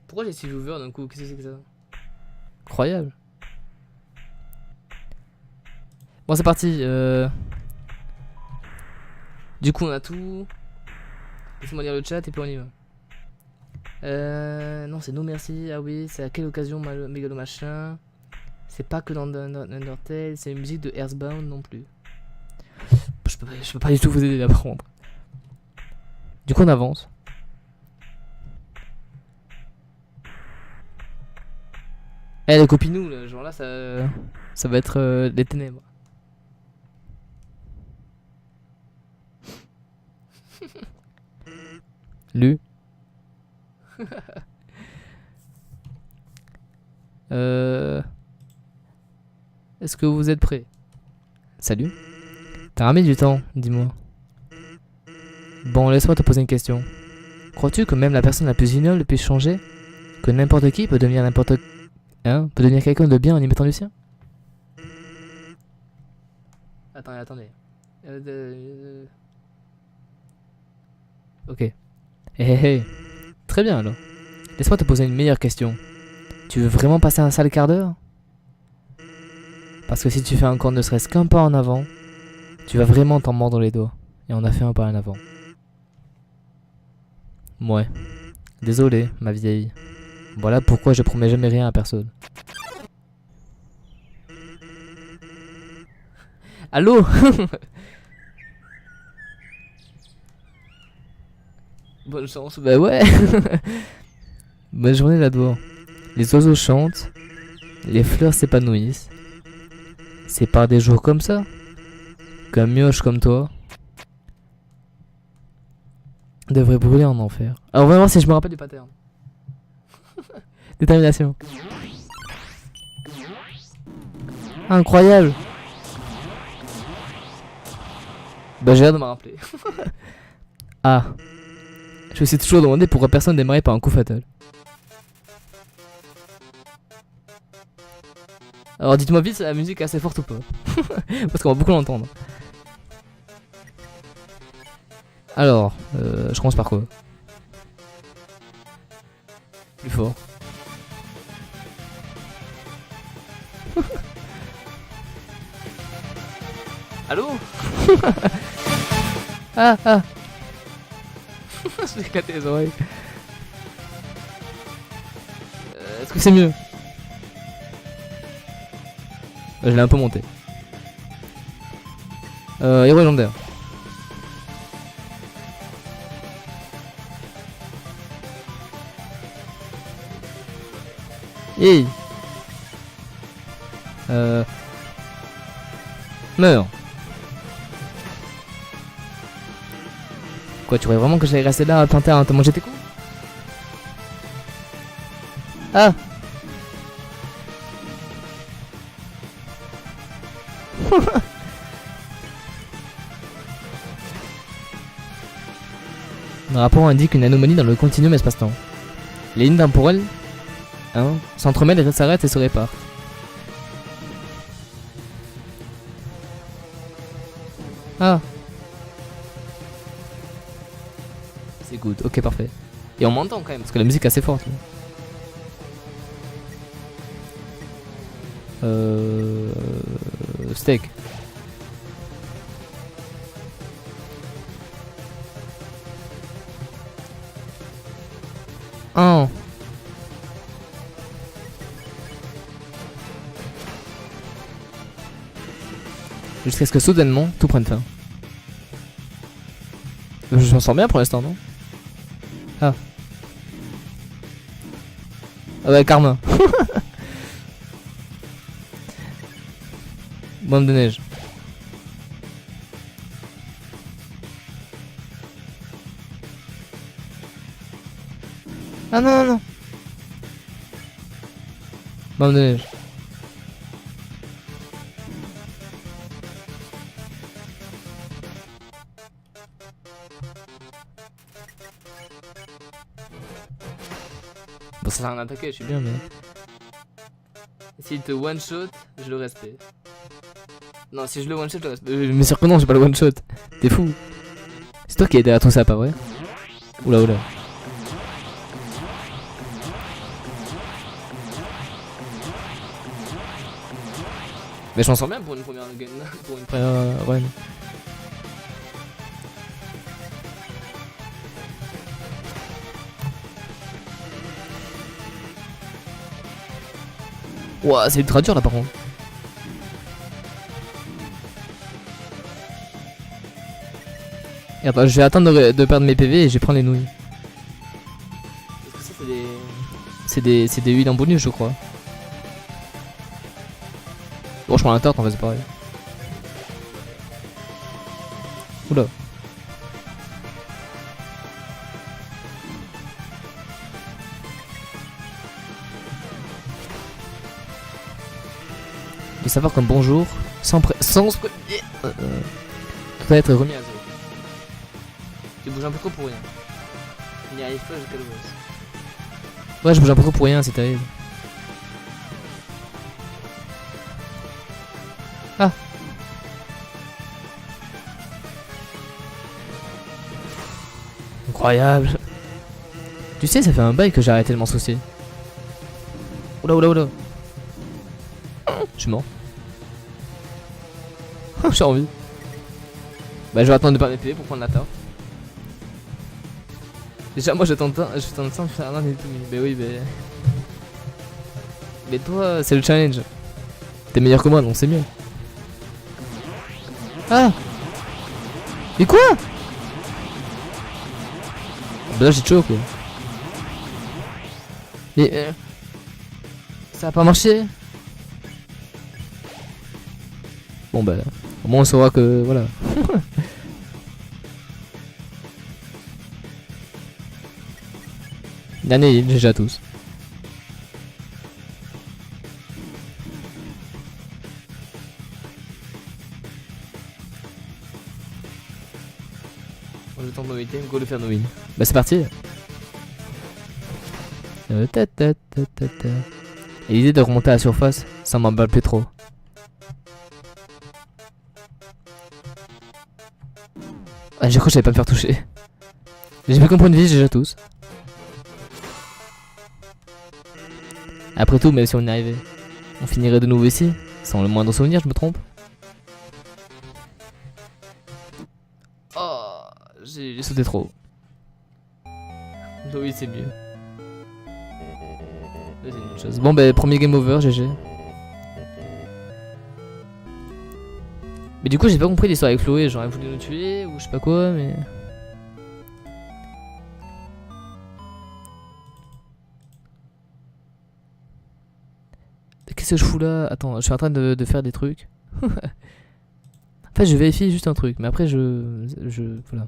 Pourquoi j'ai Steve Hoover d'un coup? Qu'est-ce que c'est que ça? Incroyable. Bon, c'est parti. Du coup, on a tout. Laissez-moi lire le chat et puis on y va. Non, c'est non merci. Ah oui, c'est à quelle occasion Mégalo machin. C'est pas que dans Undertale, c'est une musique de Earthbound non plus. Je peux pas du tout vous aider à apprendre. Du coup, on avance. Eh, les copinou, là, genre là, ça va être des ténèbres. Lu. Est-ce que vous êtes prêts? Salut. T'as ramené du temps, dis-moi. Bon, laisse-moi te poser une question. Crois-tu que même la personne la plus ignoble puisse changer? Que n'importe qui peut devenir peut devenir quelqu'un de bien en y mettant du sien? Attendez. Ok. Hé. Très bien alors. Laisse-moi te poser une meilleure question. Tu veux vraiment passer un sale quart d'heure? Parce que si tu fais encore ne serait-ce qu'un pas en avant, tu vas vraiment t'en mordre les doigts. Et on a fait un pas en avant. Ouais. Désolé, ma vieille. Voilà pourquoi je promets jamais rien à personne. Allô? Bonne chance, bah ouais. Bonne journée là-dehors. Les oiseaux chantent, les fleurs s'épanouissent. C'est par des jours comme ça qu'un mioche comme toi devrait brûler en enfer. Alors on va voir si je me rappelle du pattern. Détermination. Incroyable. Bah j'ai hâte de m'en rappeler. Ah. Je me suis toujours demandé pourquoi personne démarrait par un coup fatal. Alors dites-moi vite si la musique est assez forte ou pas. Parce qu'on va beaucoup l'entendre. Alors, je commence par quoi? Plus fort. Allô? Ah. Je vais éclater les oreilles. Est-ce que c'est mieux? Je l'ai un peu monté. Héros légendaire. Hey. Meurs. Quoi, tu croyais vraiment que j'allais rester là à tenter à te manger tes coups? Ah. Le rapport indique une anomalie dans le continuum espace-temps. Les lignes temporelles s'entremêlent et s'arrêtent et se réparent. Ah. C'est good, ok parfait. Et on m'entend quand même parce que la musique est assez forte. Steak. Oh. Jusqu'à ce que soudainement tout prenne fin. Je m'en sors bien pour l'instant, non? Ah. Ah bah karma. Bombe de neige. Ah non. Bombe de neige. Bon, ça sert à rien d'attaquer, je suis bien, mais... S'il te one shot, je le respecte. Non, si je le one shot, je le respecte. Mais sûr que non, j'ai pas le one shot. T'es fou. C'est toi qui es derrière tout ça, pas vrai? Oula. Mais je m'en sors bien pour une première game, pour une première run. Ouah, c'est ultra dur là par contre. Et attends, je vais attendre de perdre mes PV et je vais prendre les nouilles. Parce que ça c'est des huiles en bonus je crois. Bon je prends la tarte en fait c'est pareil. Oula. De savoir comme bonjour, sans se prévenir, tout va être remis à zéro. Tu bouges un peu trop pour rien. Il n'y arrive pas jusqu'à l'ouest. Ouais, je bouge un peu trop pour rien, c'est terrible. Ah. Incroyable. Tu sais, ça fait un bail que j'ai arrêté de m'en soucier. Oula, oula, oula. Je suis mort. J'ai envie. Bah, je vais attendre de pas mes PV pour prendre la tarte. Déjà, moi, je tente ça de faire rien et tout. Mais oui, mais. Mais toi, c'est le challenge. T'es meilleur que moi, donc c'est mieux. Ah! Mais quoi? Bah là, j'ai choc quoi. Mais. Ça a pas marché? Bon, bah. Au moins, on saura que. Voilà. Dernier heal, GG à tous. Le temps de nos items, go le faire nos wins. Bah c'est parti. Et l'idée de remonter à la surface, ça m'emballe plus trop. Ah j'ai cru que j'allais pas me faire toucher. J'ai pas compris une vie, GG à tous. Après tout, même si on y arrivait, on finirait de nouveau ici, sans le moindre souvenir, je me trompe. Oh, j'ai sauté trop. Oui, c'est mieux. C'est une autre chose. Bon, bah, premier game over, GG. Mais du coup, j'ai pas compris l'histoire avec Chloé, j'aurais voulu nous tuer ou je sais pas quoi, mais. Qu'est-ce que je fous là? Attends, je suis en train de faire des trucs. En fait, je vérifie juste un truc, mais après, voilà.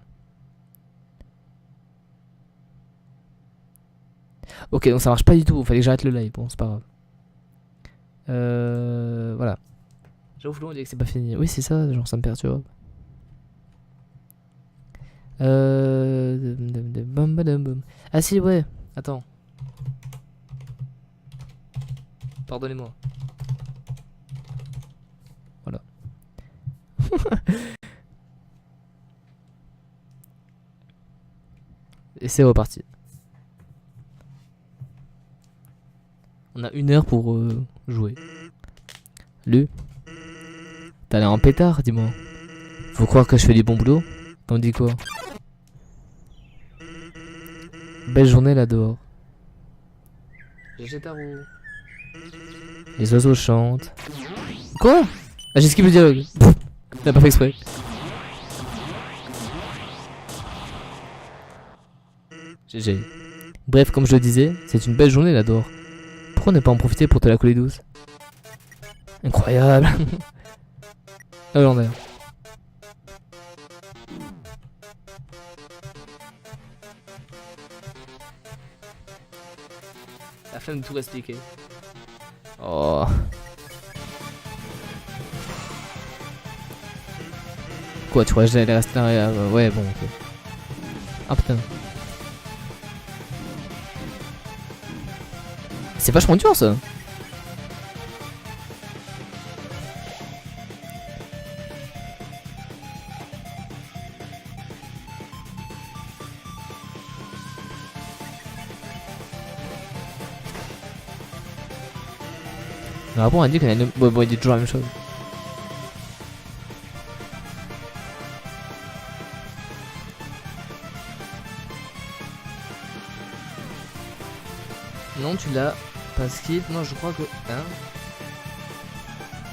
Ok, donc ça marche pas du tout, fallait que j'arrête le live, bon, c'est pas grave. Voilà. J'avoue, on dit que c'est pas fini. Oui, c'est ça, genre, ça me perturbe. Ah si, ouais, attends. Pardonnez-moi. Voilà. Et c'est reparti. On a 1 heure pour jouer. Lu. T'as l'air en pétard, dis-moi. Faut croire que je fais du bon boulot. T'en dis quoi? Belle journée là dehors. Les oiseaux chantent. Quoi? Ah, j'ai skippé le dialogue. T'as pas fait exprès. GG. Bref, comme je le disais, c'est une belle journée là dehors. Pourquoi ne pas en profiter pour te la coller douce? Incroyable. Ah, j'en ai. La flemme de tout expliquer. Oh. Quoi, tu crois que j'allais rester derrière? Ouais, bon, ok. Ah putain. C'est vachement dur ça. Le rapport a dit qu'on a une... Bon, il dit toujours la même chose. Non, tu l'as pas skip. Non, je crois que... Hein?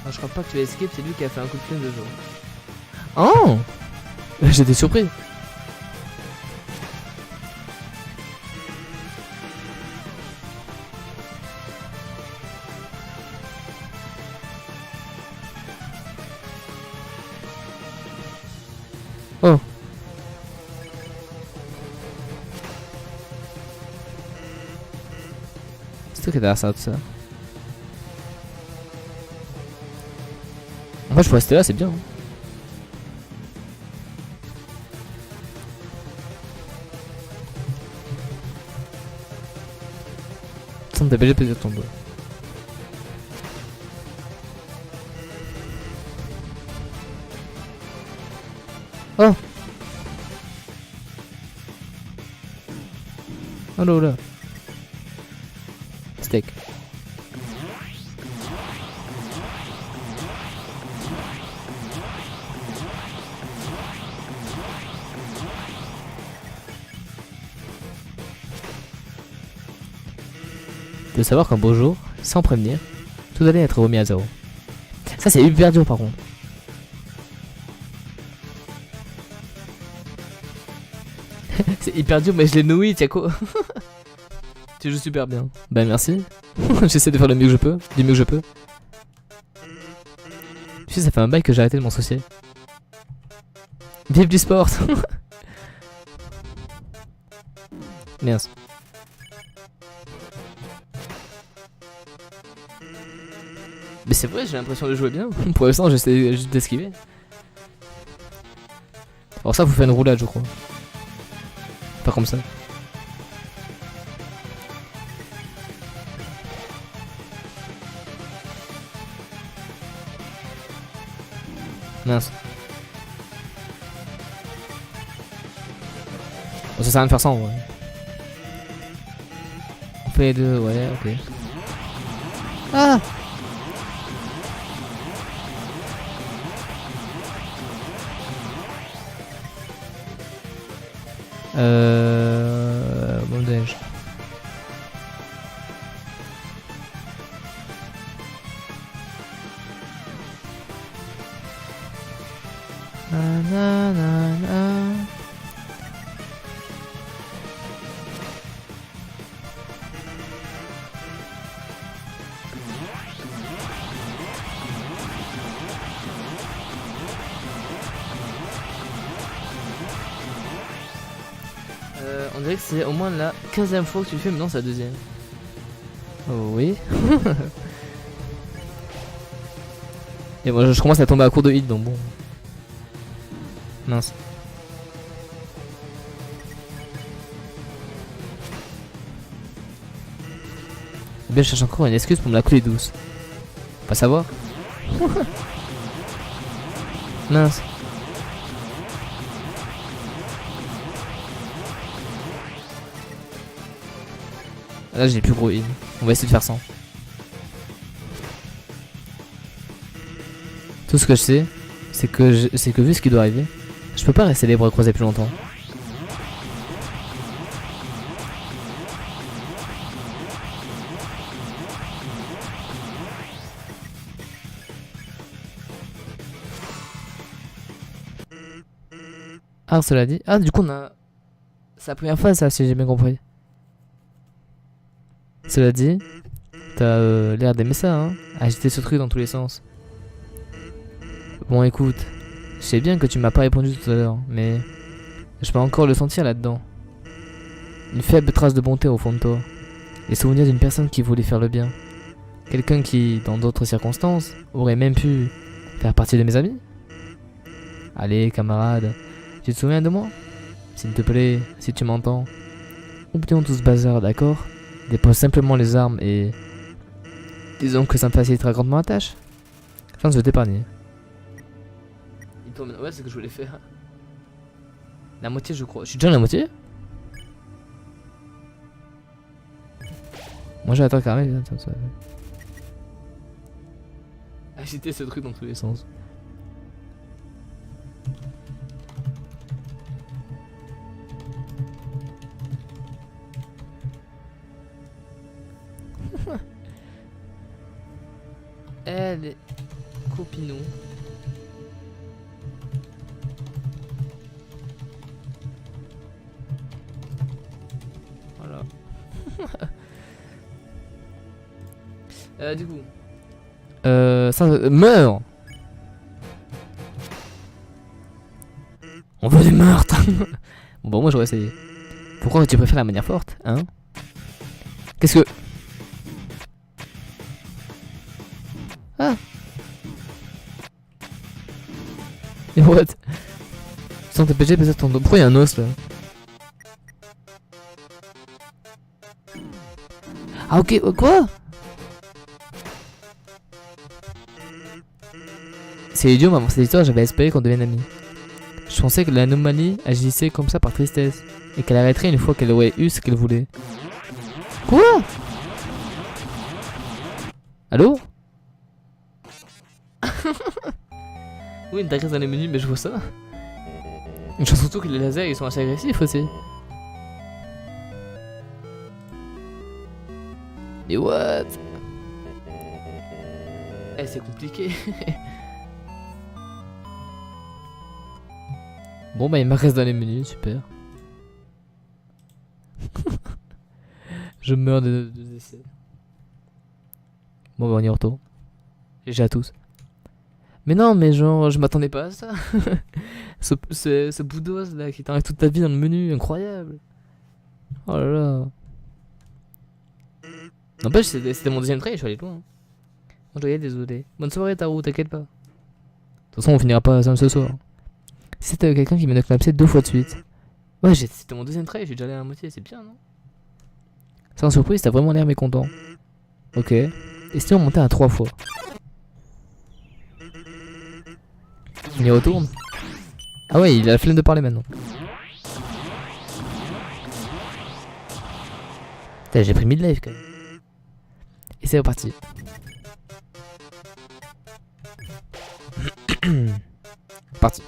Non, je crois pas que tu l'as skip, c'est lui qui a fait un coup de pied de jour. Oh! J'étais surpris. Oh. C'est toi qui es derrière ça, tout ça. En fait, je peux rester là, c'est bien. Ça me t'appelle peut-être ton dos. Oh! Oh là là. Steak. De savoir qu'un beau jour, sans prévenir, tout allait être remis à zéro. Ça c'est hyper dur par contre. C'est hyper dur mais je l'ai noué, Tiako. Tu joues super bien. Bah merci. J'essaie de faire le mieux que je peux, du mieux que je peux. Tu sais, ça fait un bail que j'ai arrêté de m'en soucier. Vive du sport. Merci. Mais c'est vrai, j'ai l'impression de jouer bien. Pour l'instant, j'essaie juste d'esquiver. Alors ça, vous faites une roulade, je crois. Pas comme ça. Mince. Bon, ça sert à rien de faire ça en vrai. On fait les deux, ouais, ok. Ah! Bon déj. On dirait que c'est au moins la 15e fois que tu le fais, mais non, c'est la deuxième. Oh oui. Et moi je commence à tomber à court de hit donc bon. Mince. Bien, je cherche encore une excuse pour me la couler douce. Pas savoir. Mince. Là j'ai plus gros hit. On va essayer de faire 100. Tout ce que je sais, c'est que vu ce qui doit arriver, je peux pas rester les bras croisés plus longtemps. Ah, cela dit. Ah, du coup, on a. C'est la première phase, ça, si j'ai bien compris. Cela dit, t'as l'air d'aimer ça, hein. Agiter ce truc dans tous les sens. Bon, écoute, je sais bien que tu m'as pas répondu tout à l'heure, mais je peux encore le sentir là-dedans. Une faible trace de bonté au fond de toi. Les souvenirs d'une personne qui voulait faire le bien. Quelqu'un qui, dans d'autres circonstances, aurait même pu faire partie de mes amis. Allez, camarade, tu te souviens de moi? S'il te plaît, si tu m'entends. Oublions tout ce bazar, d'accord? Dépose simplement les armes et... Disons que ça me facilitera grandement la tâche. Chance de t'épargner. Ouais, c'est ce que je voulais faire. La moitié, je crois. Je suis déjà à la moitié? Moi j'attends quand même. Agiter ce truc dans tous les sens. Elle est copinou. Voilà. Du coup. Ça meurt. On veut du meurtre. Bon bah moi j'aurais essayé. Pourquoi tu préfères la manière forte, hein? Qu'est-ce que... Ah. Et what? Sans TPG peut-être ton dos. Pourquoi il y a un os là? Ah ok, quoi? C'est idiot, maman, cette histoire, j'avais espéré qu'on devienne amis. Je pensais que l'anomalie agissait comme ça par tristesse, et qu'elle arrêterait une fois qu'elle aurait eu ce qu'elle voulait. Quoi? Allô? Oui, une tagresse dans les menus, mais je vois ça. Je pense surtout que les lasers, ils sont assez agressifs aussi. Mais what? Eh, c'est compliqué. Bon bah il me reste dans les menus, super. Je meurs de deux essais. Bon bah on y retourne. GG à tous. Mais non mais genre je m'attendais pas à ça. ce bout d'os là qui t'enlève toute ta vie dans le menu, incroyable. Oh là là. N'empêche c'était mon deuxième try, je suis allé loin. Moi je dois y aller, désolé. Bonne soirée Taro, t'inquiète pas. De toute façon on finira pas ça ce soir. Si c'était quelqu'un qui m'a knapsé 2 fois de suite. Ouais, c'était mon deuxième try, j'ai déjà allé à la moitié, c'est bien, non? Sans surprise, t'as vraiment l'air mécontent. Ok. Et si on montait à 3 fois? On y retourne? Ah ouais, il a la flemme de parler maintenant. Putain, j'ai pris mid-life quand même. Et c'est reparti. Parti.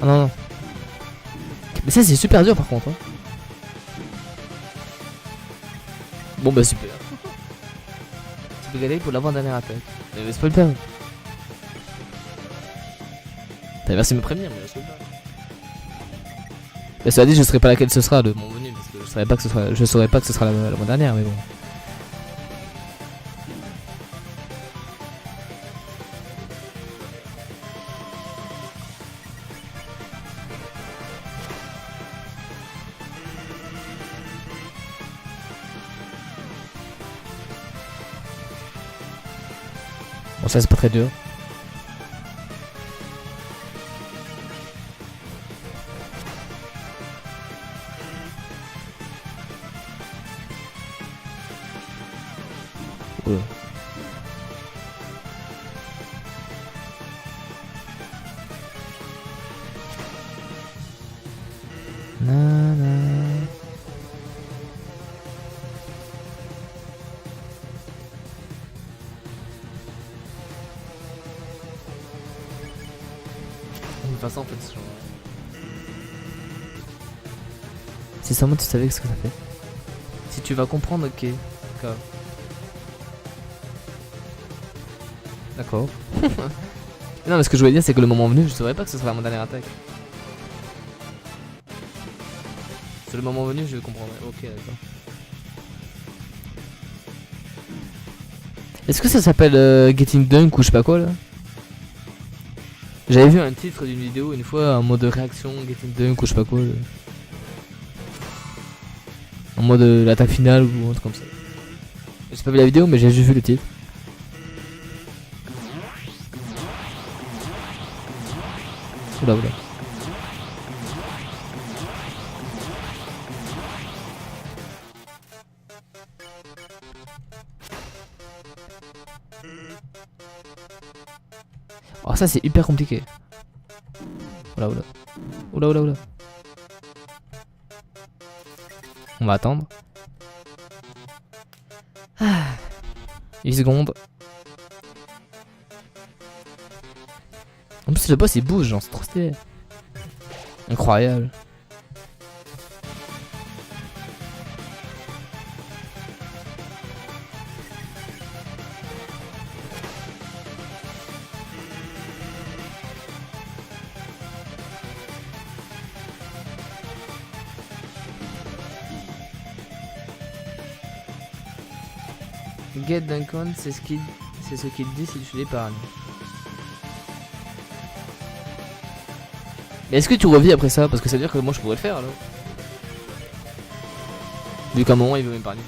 Ah non non. Mais ça c'est super dur par contre. Hein. Bon bah super. Tu peux galérer pour l'avant-dernière attaque. Mais c'est pas le cas. T'as merci de me prévenir mais c'est pas le cas. Mais cela dit je saurais pas laquelle ce sera de mon menu parce que je saurais pas que ce sera, je saurais pas que ce sera l'avant-dernière mais bon. Bon ça c'est pas très dur. Ouais. De toute façon en fait si seulement tu savais ce que ça fait. Si tu vas comprendre, ok. D'accord. Non mais ce que je voulais dire c'est que le moment venu je saurais pas que ce sera mon dernière attaque. C'est le moment venu je comprendrai. Ok d'accord. Est-ce que ça s'appelle Getting Dunk ou je sais pas quoi là? J'avais vu un titre d'une vidéo une fois en mode réaction Getting Dunk ou je sais pas quoi là. En mode l'attaque finale ou un truc comme ça. J'ai pas vu la vidéo mais j'ai juste vu le titre. Oula oula. Oh ça c'est hyper compliqué. Oula oula. Oula oula oula. On va attendre. Ah. 8 secondes. En plus le boss il bouge, genre c'est trop stylé. Incroyable. Get Duncan, c'est ce qu'il dit si tu l'épargnes. Mais est-ce que tu revis après ça? Parce que ça veut dire que moi je pourrais le faire alors. Vu qu'à un moment il veut m'épargner.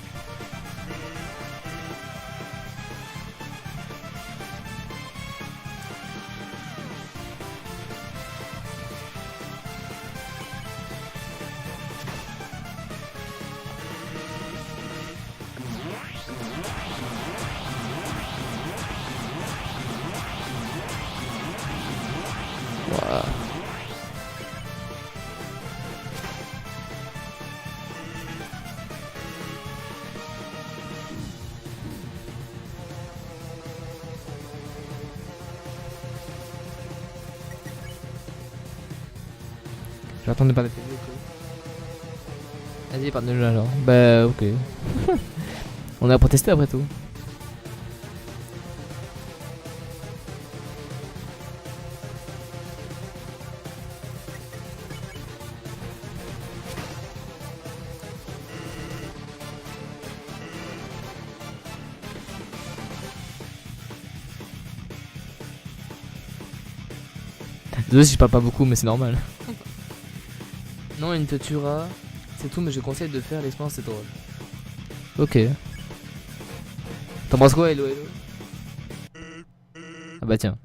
Voilà. Je vais attendre de parler de télé. Vas-y, parle-nous alors. Bah, ok. On a protesté après tout. Désolé si je parle pas beaucoup, mais c'est normal. Non, il ne te tuera. C'est tout, mais je conseille de faire l'expérience, c'est drôle. Ok. T'en penses quoi, hello, hello? Ah bah tiens.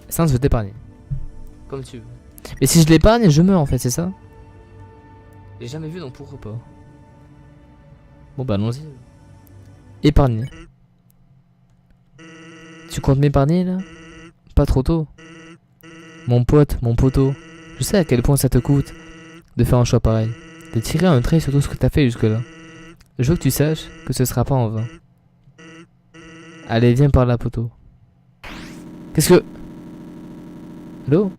Ça, je veux t'épargner. Comme tu veux. Mais si je l'épargne, je meurs en fait, c'est ça? J'ai jamais vu, donc pourquoi pas? Bon bah allons-y. Épargner. Tu comptes m'épargner là? Pas trop tôt. Mon pote, mon poteau. Je sais à quel point ça te coûte de faire un choix pareil. De tirer un trait sur tout ce que t'as fait jusque là. Je veux que tu saches que ce sera pas en vain. Allez, viens par là, poteau. Qu'est-ce que... Allô?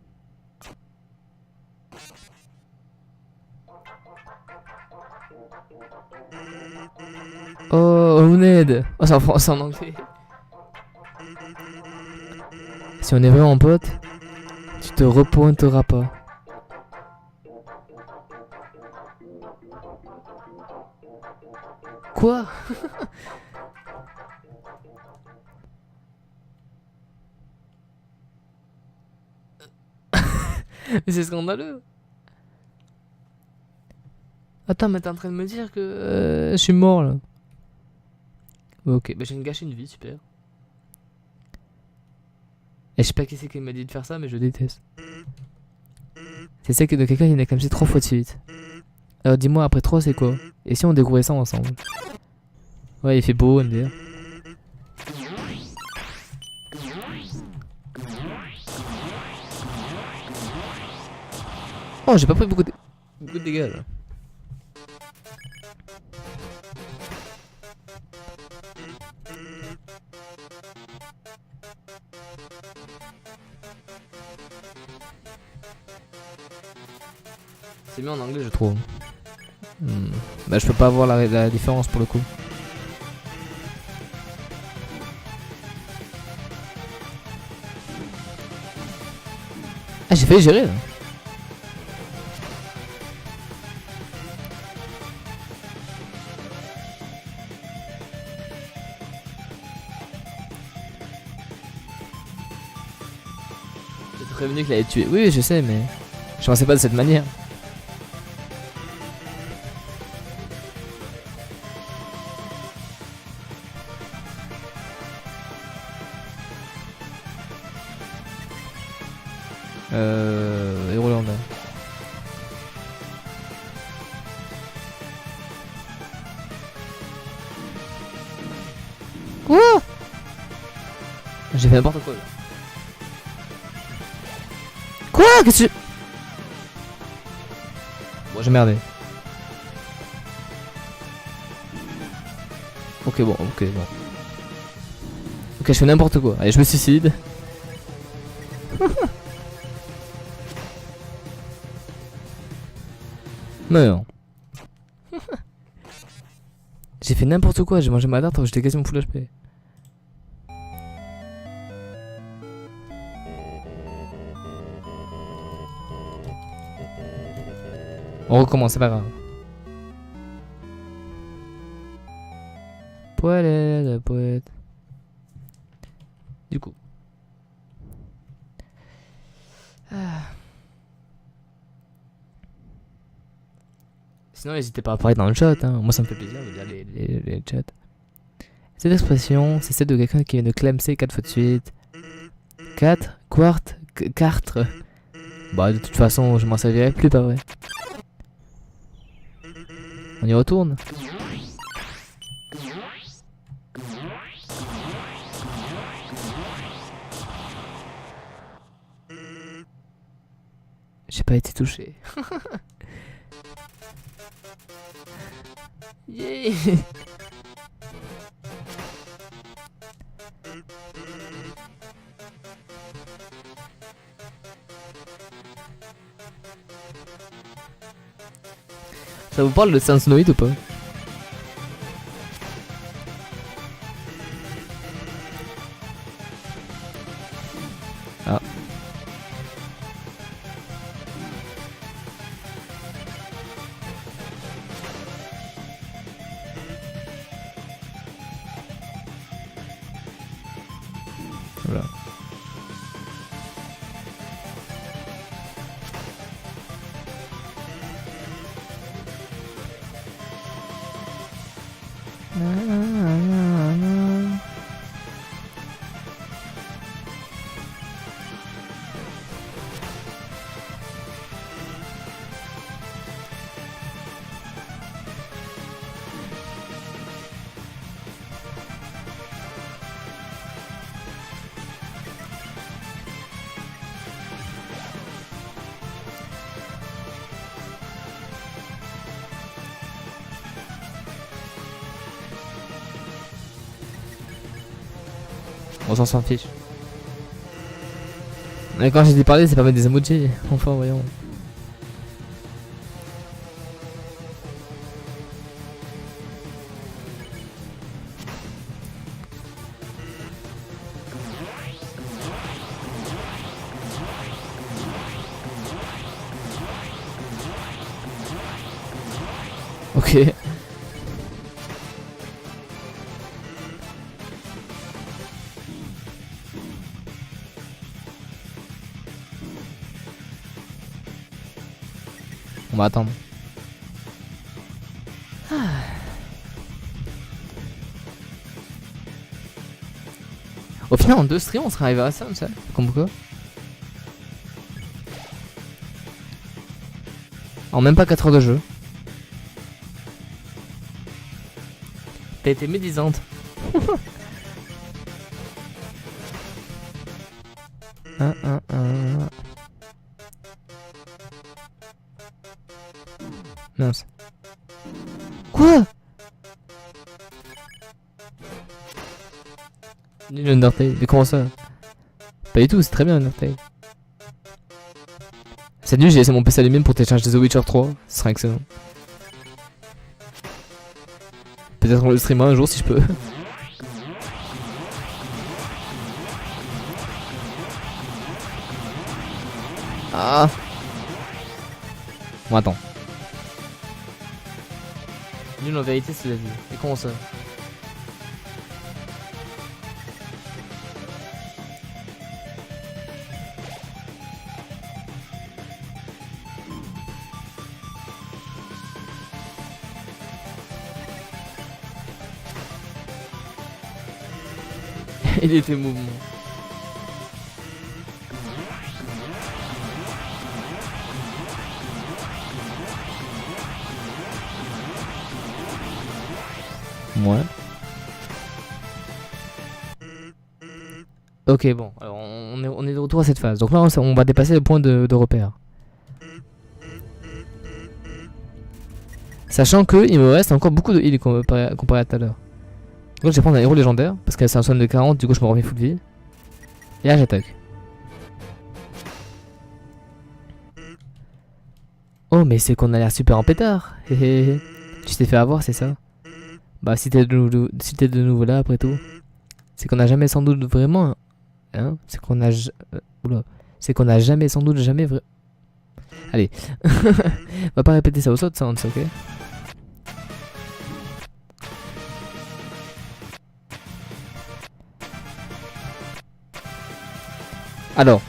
Oh, on aide. Oh, c'est en français, en anglais. Si on est vraiment potes, tu te repointeras pas. Quoi? Mais c'est scandaleux. Attends, mais t'es en train de me dire que je suis mort là. Ok, bah j'ai gâché une vie, super. Et je sais pas qui c'est qui m'a dit de faire ça, mais je déteste. C'est celle de quelqu'un qui n'a comme 3 fois de suite. Alors dis-moi, après 3 c'est quoi? Et si on découvrait ça ensemble? Ouais, il fait beau, MDR. Oh, j'ai pas pris beaucoup de dégâts là. C'est mieux en anglais, je trouve. Bah, je peux pas voir la différence pour le coup. Ah, j'ai failli gérer là. J'ai prévenu qu'il allait tuer. Oui, je sais, mais je pensais pas de cette manière. Héros lambda. Quoi? J'ai fait n'importe quoi là. Quoi? Qu'est-ce que... Bon, j'ai merdé. Ok, bon, ok, bon. Ok, je fais n'importe quoi. Allez, je me suicide. Non. J'ai fait n'importe quoi, j'ai mangé ma tarte alors que j'étais quasiment full HP. On recommence, c'est pas grave. Poêlée, poète. Du coup. Sinon, n'hésitez pas à parler dans le chat, hein. Moi ça me fait plaisir de lire les chats. Cette expression, c'est celle de quelqu'un qui vient de clamser 4 fois de suite. 4 Quartre. Bah, de toute façon, je m'en servirai plus, pas vrai. On y retourne. J'ai pas été touché. Yeah. Ça vous parle de Sensonoid ou pas? Ah. Voilà. On s'en fiche. Mais quand j'ai dit parler, c'est pas mettre des emojis. Enfin, voyons. Ok. On va attendre. Au final, en 2 streams, on serait arrivé à ça, ça. Comme quoi. En même pas 4 heures de jeu. T'as été médisante. Mince. Quoi? Nul Undertale. Mais comment ça? Pas du tout, c'est très bien Undertale. C'est nul, j'ai laissé mon PC allumé pour télécharger The Witcher 3. Ce serait excellent. Peut-être on le streamera un jour si je peux. Ah. Bon, attends. Nul en vérité, c'est la vie. Et comment ça? Il était mouvement. Ouais. Ok, bon, alors on est de retour à cette phase. Donc là, on va dépasser le point de repère. Sachant que il me reste encore beaucoup de heal comparé à tout à l'heure. Donc je vais prendre un héros légendaire parce que c'est un soin de 40, du coup je me remets full vie. Et là j'attaque. Oh mais c'est qu'on a l'air super en pétard. Tu t'es fait avoir, c'est ça? Bah si t'es de nouveau là après tout, c'est qu'on a jamais sans doute vraiment... Hein? C'est qu'on a... Oula. C'est qu'on a jamais sans doute jamais vrai... Allez. On va pas répéter ça au saut, ça, ok? Alors.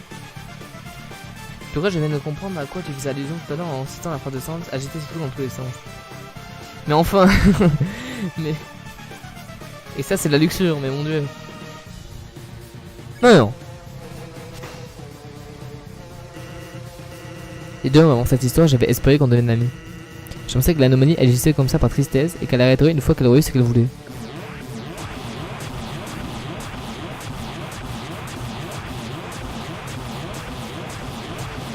Tu vois, je viens de comprendre à quoi tu faisais allusion tout à l'heure en citant la phrase de Sans, agiter ce truc dans tous les sens. Mais enfin. Mais. Et ça, c'est de la luxure, mais mon dieu. Non, non. Et deux, avant cette histoire, j'avais espéré qu'on devienne amis. Je pensais que l'anomalie agissait comme ça par tristesse et qu'elle arrêterait une fois qu'elle aurait eu ce qu'elle voulait.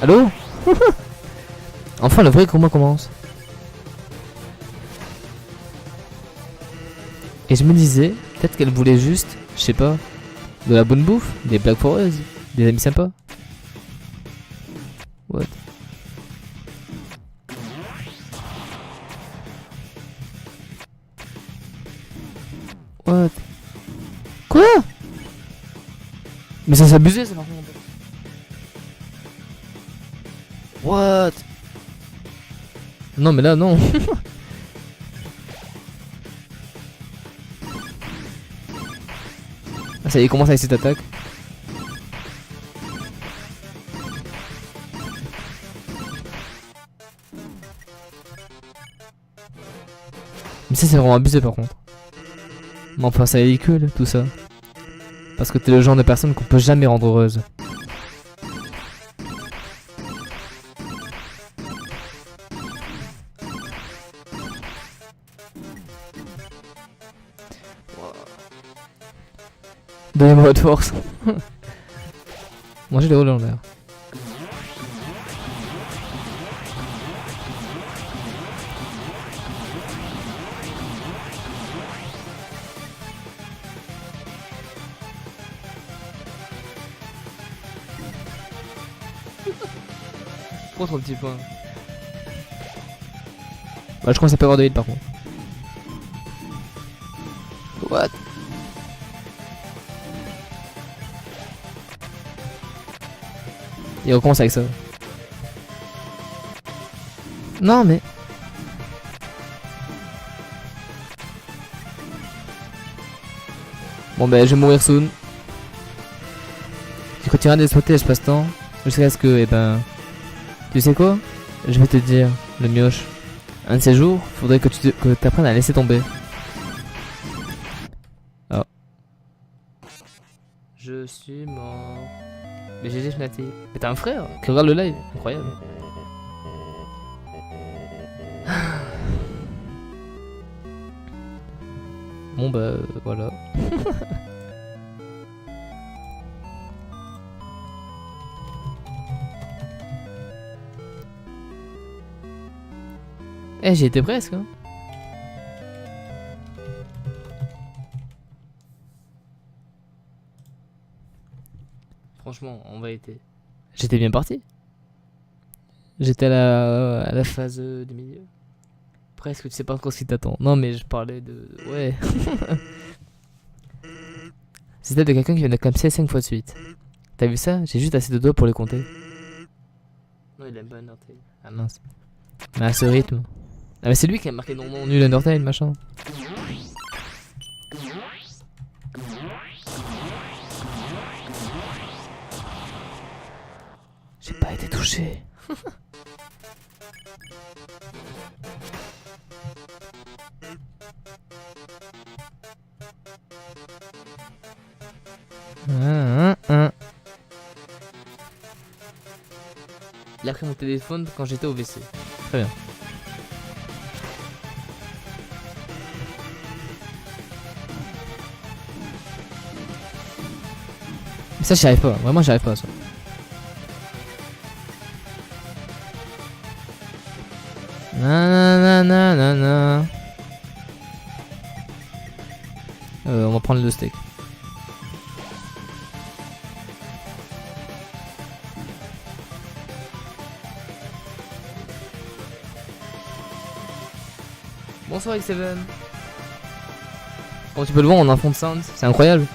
Allô? Enfin, le vrai combat commence. Et je me disais, peut-être qu'elle voulait juste, je sais pas, de la bonne bouffe, des blagues foreuses, des amis sympas. What? What? Quoi? Mais ça s'abusait ça par contre. What? Non mais là non. Ah, ça y est, il commence avec cette attaque. Mais ça c'est vraiment abusé par contre. Mais enfin c'est ridicule tout ça. Parce que t'es le genre de personne qu'on peut jamais rendre heureuse. Donnez-moi votre force. Mangez les rôles en l'air. Trop petit point. Bah je commence à pas avoir de heal par contre. What? Il recommence avec ça. Non mais... Bon bah je vais mourir soon. Tu continueras d'exploiter l'espace-temps jusqu'à ce que, eh ben... Tu sais quoi? Je vais te dire, le mioche. Un de ces jours, faudrait que tu apprennes à laisser tomber. Oh. Je suis mort. Mais GG Fnatic. Mais t'as un frère qui regarde le live, incroyable. Bon bah voilà. Eh j'y étais presque hein. Franchement, en vérité, j'étais bien parti. J'étais à la phase du milieu. Presque, tu sais pas encore ce qui t'attend. Non, mais je parlais de... Ouais. C'était de quelqu'un qui vient de comme 5 fois de suite. T'as vu ça? J'ai juste assez de doigts pour les compter. Non, il aime pas Undertale. Ah mince. Mais à ce rythme. Ah mais c'est lui qui a marqué non nul Undertale, machin. J'ai pas été touché. Il a pris mon téléphone quand j'étais au WC. Très bien. Mais ça j'y arrive pas, vraiment j'y arrive pas à ça. Nanana. On va prendre le steak. Bonsoir X7. Comme tu peux le voir, on a un fond de sound, c'est incroyable.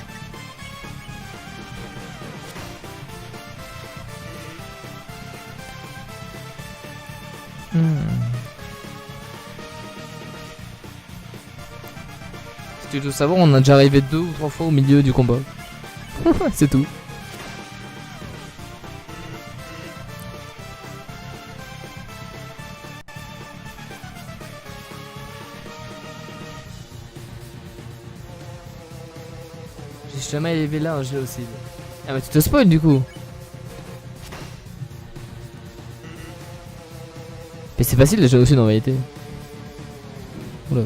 Si tu veux savoir, on a déjà arrivé 2 ou 3 fois au milieu du combat. C'est tout. J'ai jamais élevé là un jeu aussi. Ah mais tu te spoil du coup. Mais c'est facile déjà aussi en vérité. Oula.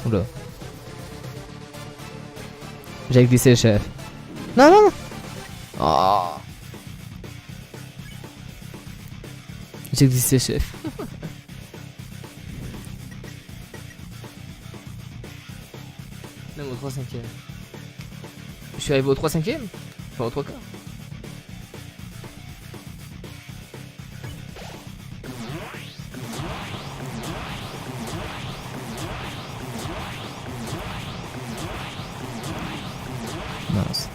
Oula. J'ai glissé le chef. Non non non. Oh. J'ai glissé chef. Même au 3/5. Je suis arrivé au 3/5. Enfin au 3/4. Mince.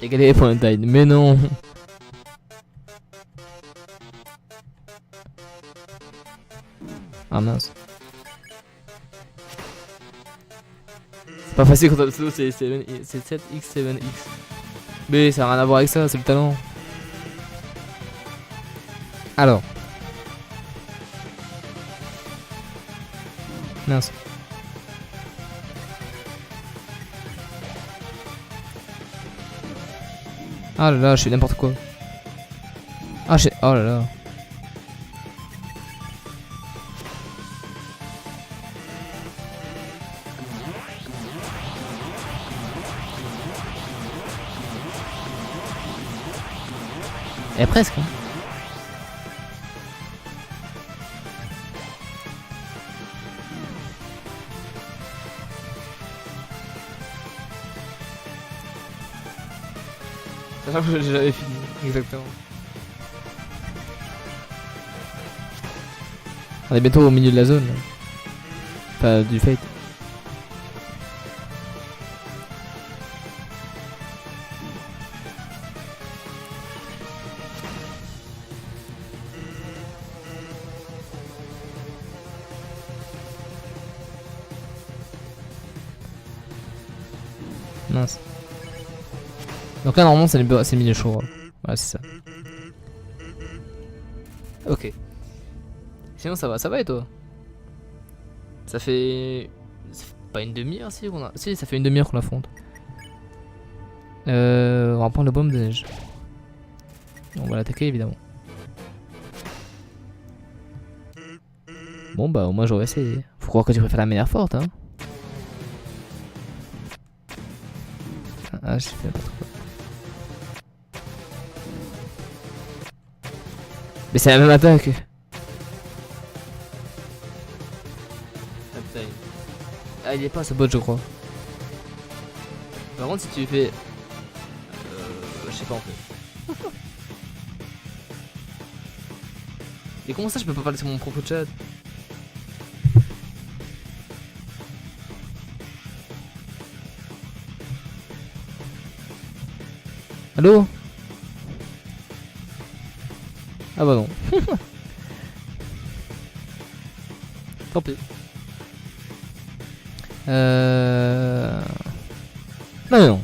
J'ai galéré pour un tide, mais non. Ah mince. C'est pas facile quand on le solo, c'est 7x, 7x. Mais ça n'a rien à voir avec ça, c'est le talent. Alors. Mince. Ah là là, je fais n'importe quoi. Ah j'ai... Oh là là. Et presque. Hein. Sachant que j'avais fini, exactement. On est bientôt au milieu de la zone. Là. Enfin, du fate. Mince. Donc là normalement c'est le milieu chaud. Ouais c'est ça. Ok. Sinon ça va et toi? Ça fait pas une demi-heure si qu'on a... Si ça fait une demi-heure qu'on affronte. On va prendre le baume de neige. On va l'attaquer évidemment. Bon bah au moins j'aurais essayé. Faut croire que tu préfères la manière forte hein. Ah je fais pas trop. Mais c'est la même attaque. Ah il est pas ce bot je crois. Par contre si tu fais... je sais pas en fait. Et comment ça je peux pas parler sur mon propre chat? Allô? Ah bah non. Tant pis. Non mais non.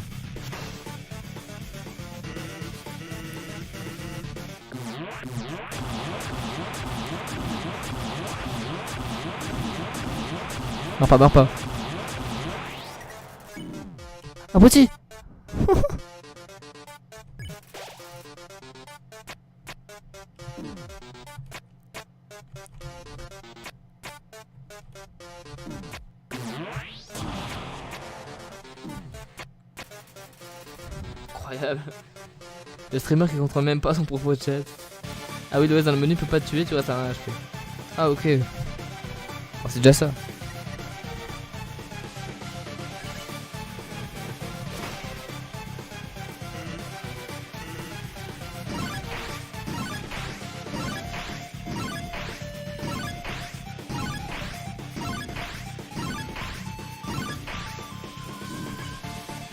Meurs pas. Abruti. Incroyable. Le streamer qui contrôle même pas son propre chat. Ah oui, dans le menu peut pas te tuer, tu restes à 1 HP. Ah ok. Oh, c'est déjà ça.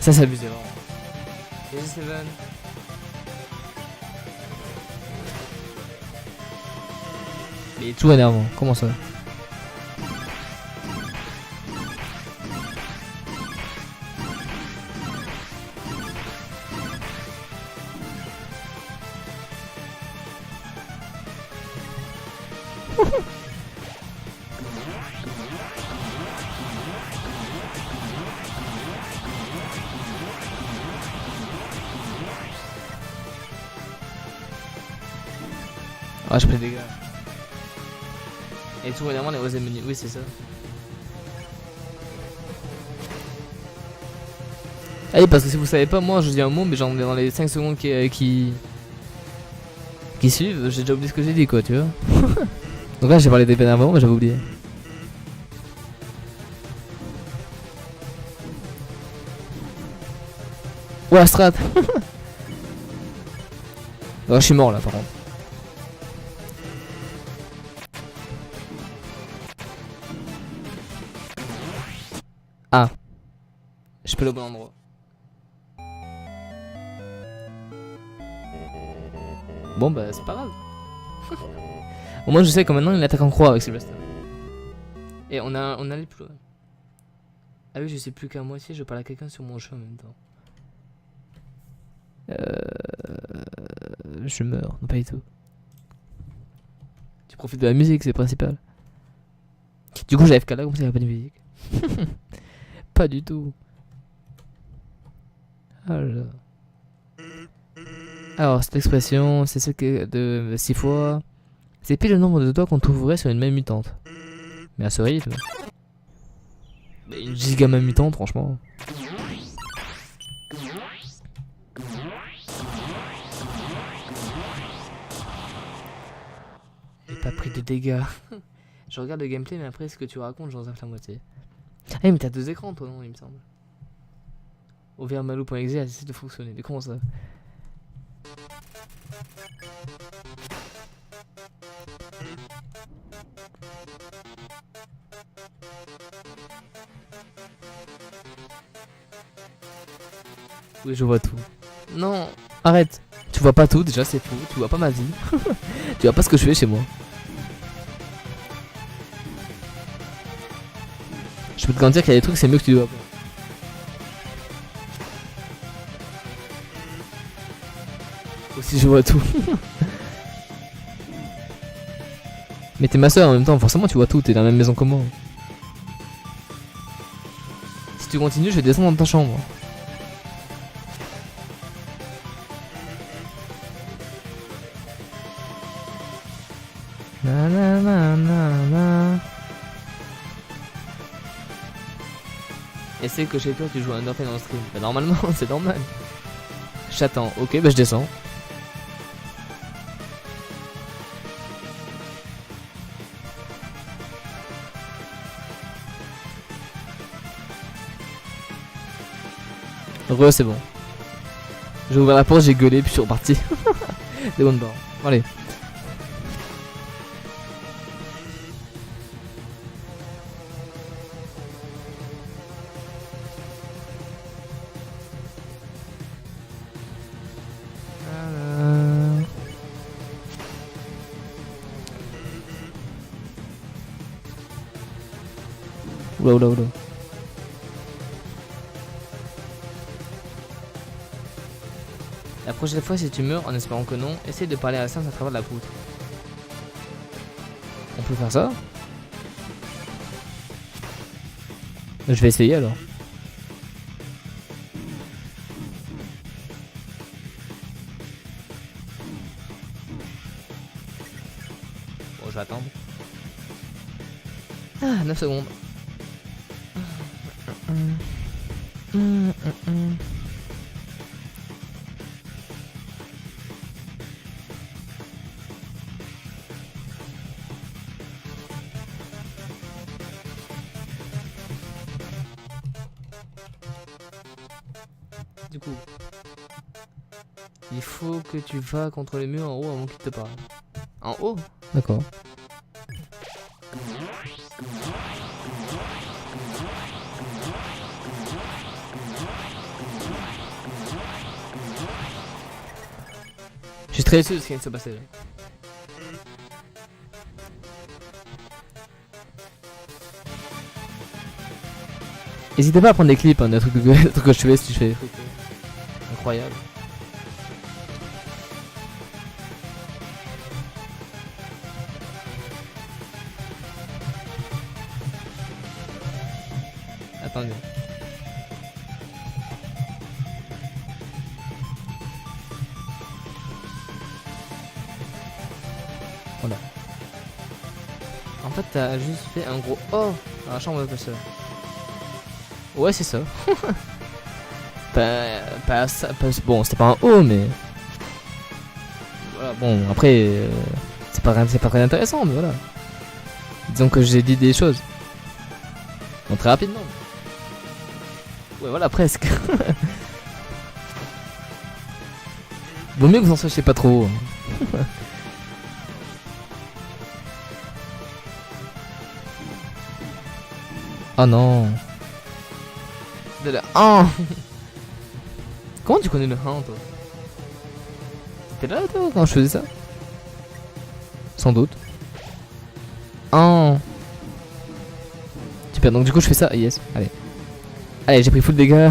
Ça c'est abusé vraiment. Salut Seven. Mais il est tout énervant, comment ça? Ah, je prends des dégâts. Et tout énervant les osés menus, oui c'est ça. Ah oui, parce que si vous savez pas, moi je dis un mot, mais genre dans les 5 secondes qui suivent, j'ai déjà oublié ce que j'ai dit quoi, tu vois. Donc là j'ai parlé des peines avant, mais j'avais oublié. Ouais, strat. Oh, je suis mort là par contre. Ah, je peux aller au bon endroit. Bon bah c'est pas grave. Au moins je sais que maintenant il attaque en croix avec Sylvester. Et on allait plus loin. Ah oui, je sais plus qu'à moitié, je parle à quelqu'un sur mon jeu en même temps. Je meurs, non pas du tout. Tu profites de la musique, c'est le principal. Du coup j'ai FK là, comme ça il n'y a pas de musique. Pas du tout. Alors cette expression, c'est celle de 6 fois. C'est pile le nombre de doigts qu'on trouverait sur une même mutante. Mais à ce rythme. Mais une giga même mutante, franchement. J'ai pas pris de dégâts. Je regarde le gameplay, mais après ce que tu racontes, j'en zappe la moitié. Ah mais t'as 2 écrans toi non, il me semble. Overmalou.exe a essayé de fonctionner, mais comment ça? Oui, je vois tout. Non, arrête. Tu vois pas tout, déjà c'est fou. Tu vois pas ma vie. Tu vois pas ce que je fais chez moi. Je peux te garantir qu'il y a des trucs, c'est mieux que tu dois pas. Aussi, je vois tout. Mais t'es ma soeur en même temps, forcément tu vois tout, t'es dans la même maison que moi. Si tu continues, je vais descendre dans ta chambre. Na na na na na. Et c'est que chez toi tu joues à Undertale en stream. Bah normalement c'est normal. J'attends, ok bah je descends. Re c'est bon. J'ai ouvert la porte, j'ai gueulé puis je suis reparti. Des bonnes barres. Allez. Oula oula oula. La prochaine fois si tu meurs, en espérant que non, essaye de parler à la science à travers la poutre. On peut faire ça? Je vais essayer alors. Ah, 9 secondes. Du coup, il faut que tu vas contre les murs en haut avant qu'il te parle. En haut? D'accord. Je suis très déçu de ce qui vient de se passer là. N'hésitez pas à prendre des clips hein, des trucs que je fais si je fais des trucs incroyables. Attendez. Voilà. En fait, t'as juste fait un gros oh dans la chambre de ta soeur. Ouais, c'est ça. Bon, c'était pas un oh, mais. Voilà, bon, après. C'est pas très intéressant, mais voilà. Disons que j'ai dit des choses. Bon, très rapidement. Ouais, voilà, presque. Vaut mieux que vous en sachiez pas trop. Hein. Oh non. De la 1. Comment tu connais le 1 toi? T'étais là toi quand je faisais ça? Sans doute. Oh. Super, donc du coup je fais ça. Yes, allez. Allez, j'ai pris full dégâts.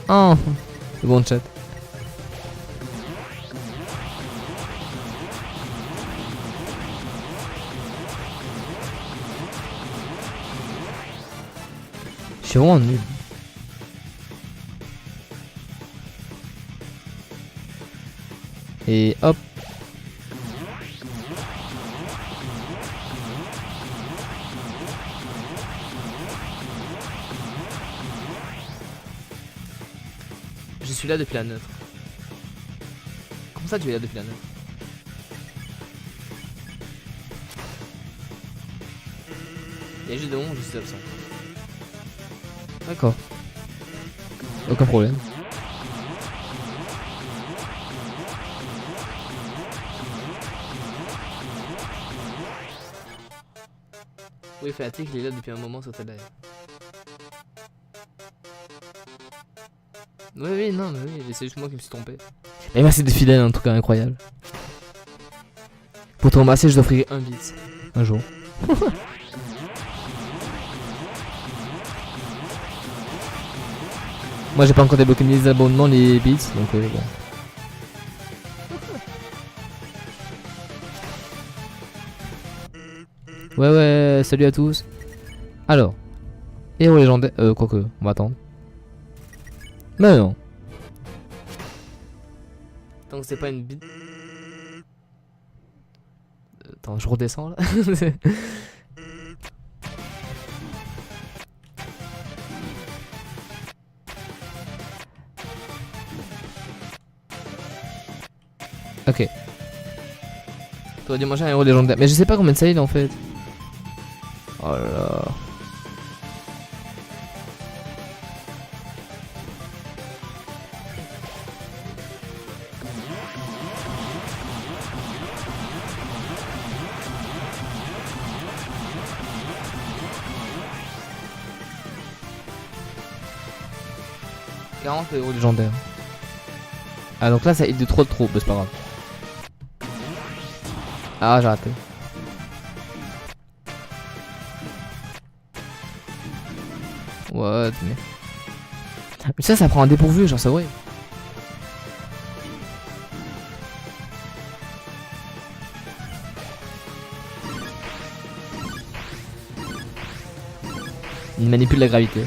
Oh. C'est bon chat. Je suis vraiment nul. Et hop. Je suis là depuis la 9. Comment ça tu es là depuis la 9? Il y a juste de 11, je suis absent. D'accord. Aucun problème. Oui, Fanatic, il est là depuis un moment sur ta live. Oui, oui, non, mais oui, c'est juste moi qui me suis trompé. Et merci d'être fidèle, en tout cas, incroyable. Pour te remercier, je t'offrirai un bit. Un jour. Moi j'ai pas encore débloqué les abonnements, les bits, donc bon. Ouais ouais, salut à tous. Alors, héros légendaire, quoique, on va attendre. Mais non. Tant que c'est pas une bite. Attends, je redescends là. Ok. T'aurais dû manger un héros légendaire. Mais je sais pas combien de ça il en fait. Oh là là. Héros légendaires. Ah donc là ça hit de trop, bah, c'est pas grave. Ah j'ai raté. What mais ça prend un dépourvu genre ça ouais. Il manipule la gravité.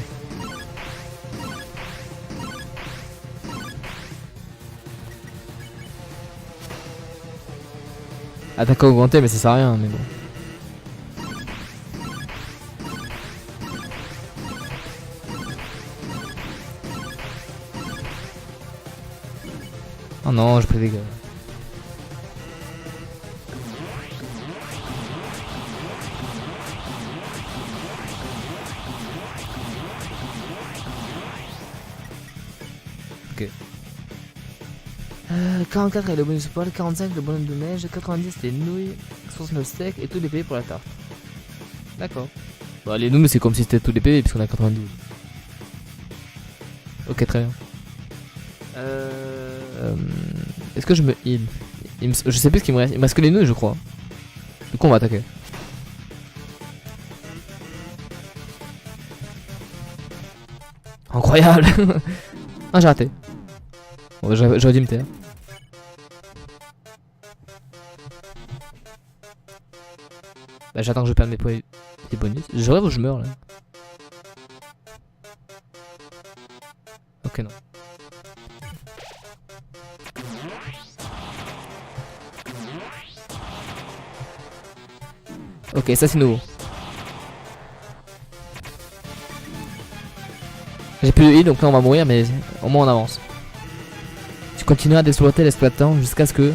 Attaque augmentée, mais ça sert à rien, mais bon. Oh non, j'ai pris des dégâts. Ok. 44 est le bonus poil, 45 le bonus de neige, 90 les nouilles, 69 steaks et tous les PV pour la tarte. D'accord. Bah les nouilles c'est comme si c'était tous les PV puisqu'on a 92. Ok, très bien. Est-ce que je me heal? Je sais plus ce qu'il me reste. Il me reste que les nouilles je crois. Du coup on va attaquer. Incroyable. Ah j'ai raté. Bon, j'aurais dû me taire. Bah j'attends que je perde mes points des bonus. Je rêve ou je meurs là. Ok non. Ok ça c'est nouveau. J'ai plus de heal donc là on va mourir mais au moins on avance. Tu continueras d'exploiter l'exploitant jusqu'à ce que...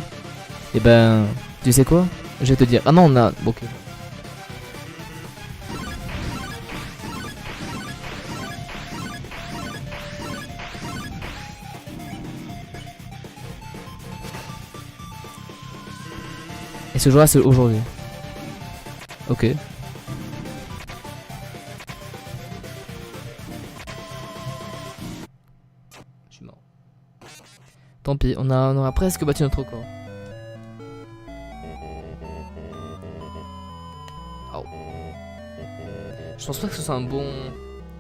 Eh ben... Tu sais quoi? Je vais te dire... Ah non on a... Ok. Et ce jour-là c'est aujourd'hui. Ok. Je suis mort. Tant pis, on aura presque battu notre record. Oh. Je pense pas que ce soit un bon...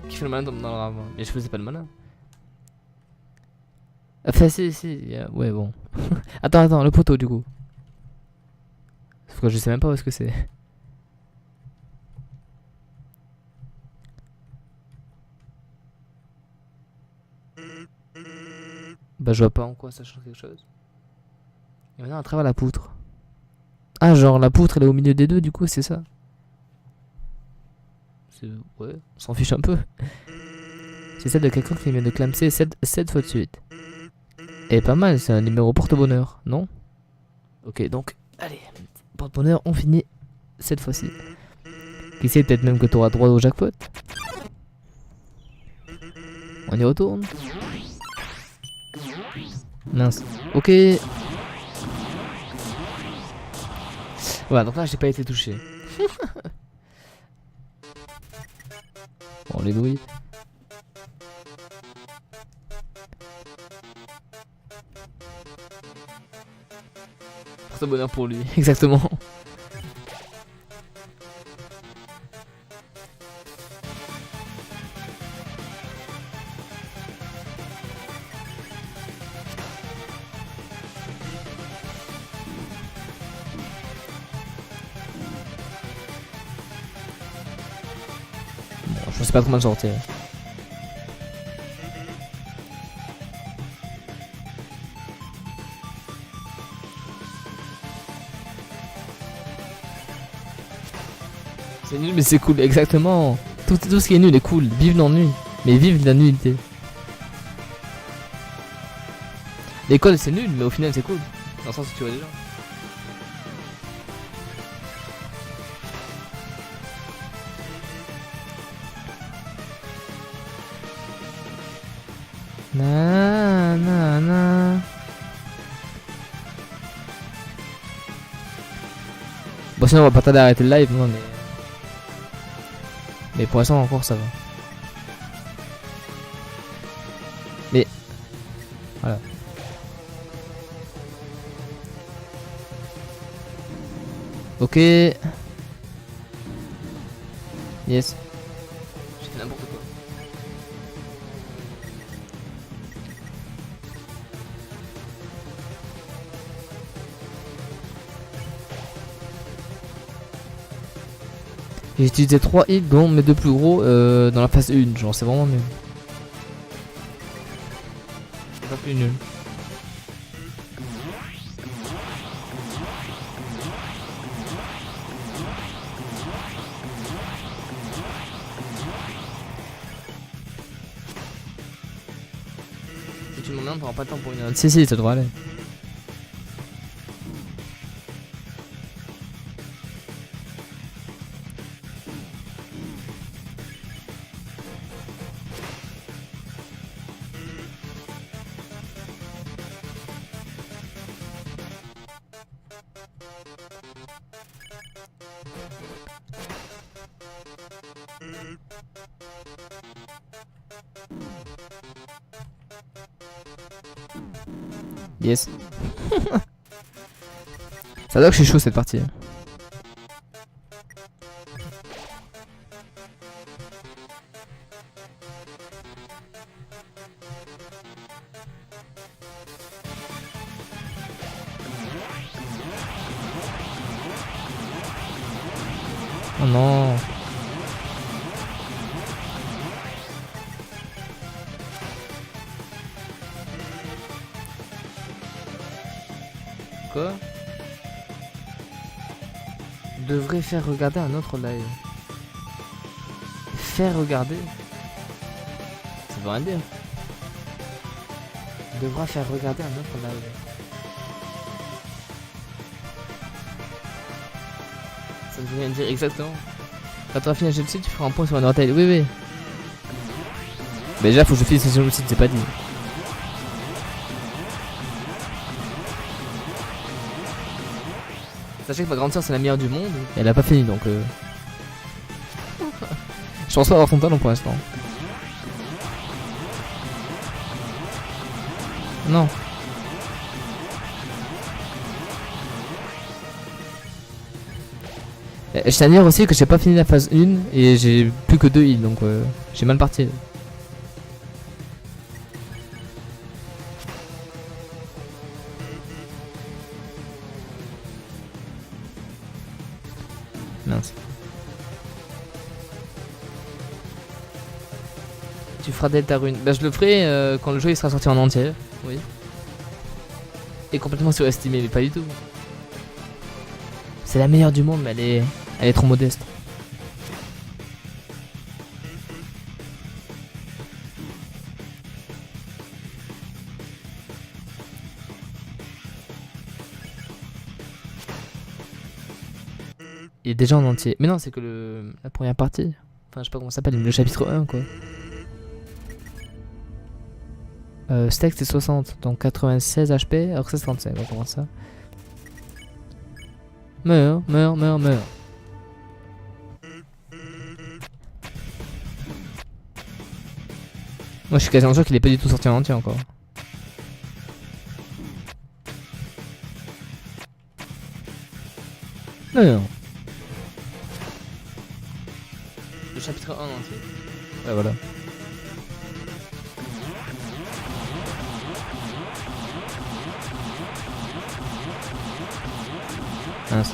Qui fait le malin dans le rave. Mais je faisais pas le malin. Enfin si, ouais bon. Attends, le poteau du coup. Sauf que je sais même pas où est-ce que c'est. Bah je vois pas en quoi ça change quelque chose. Et maintenant à travers la poutre. Ah genre la poutre elle est au milieu des deux du coup c'est ça. Ouais, on s'en fiche un peu. C'est celle de quelqu'un qui vient de clamser 7 fois de suite. Et pas mal, c'est un numéro porte-bonheur, non? Ok donc, allez, porte-bonheur, on finit cette fois-ci. Qui sait peut-être même que tu auras droit au jackpot. On y retourne. Mince. Ok. Voilà, donc là j'ai pas été touché. Bon, les douilles. Porte bonheur pour lui, exactement. Je sais pas comment le sortir. C'est nul mais c'est cool, exactement. Tout ce qui est nul est cool. Vive l'ennui, mais vive la nullité. L'école c'est nul mais au final c'est cool. Dans le sens où tu vois déjà. Na. Bon sinon on va pas tarder à arrêter le live, non mais pour l'instant encore ça va. Mais voilà. Ok. Yes. J'ai fait n'importe quoi. J'ai utilisé 3 hits dont mes 2 plus gros dans la phase 1, genre c'est vraiment nul. C'est pas plus nul. on prend pas de temps pour une heure. Si, ça devrait aller. Yes. Ça doit que je suis chaud cette partie. Oh non. Quoi? Devrait faire regarder un autre live. Faire regarder? Ça veut rien dire. Devra faire regarder un autre live. Ça veut rien dire exactement. Quand tu auras fini le site, tu feras un point sur un orteil. Oui. Mais déjà, faut que je finisse sur le site, c'est pas dit. Sachez que ma grande soeur c'est la meilleure du monde. Et elle a pas fini donc je pense pas avoir son talent pour l'instant. Non. Je tiens à dire aussi que j'ai pas fini la phase 1 et j'ai plus que 2 heals donc j'ai mal parti. Mince. Tu feras Delta Rune. Bah je le ferai quand le jeu il sera sorti en entier. Oui. Et complètement surestimé, mais pas du tout. C'est la meilleure du monde, mais elle est trop modeste. Il est déjà en entier. Mais non, c'est que la première partie. Enfin, je sais pas comment ça s'appelle, le chapitre 1 quoi. Stack c'est 60, donc 96 HP, alors que c'est 35, on va commencer ça. Meurs. Moi je suis quasiment sûr qu'il est pas du tout sorti en entier encore. Non. Le chapitre 1 entier. Ouais voilà. Mince.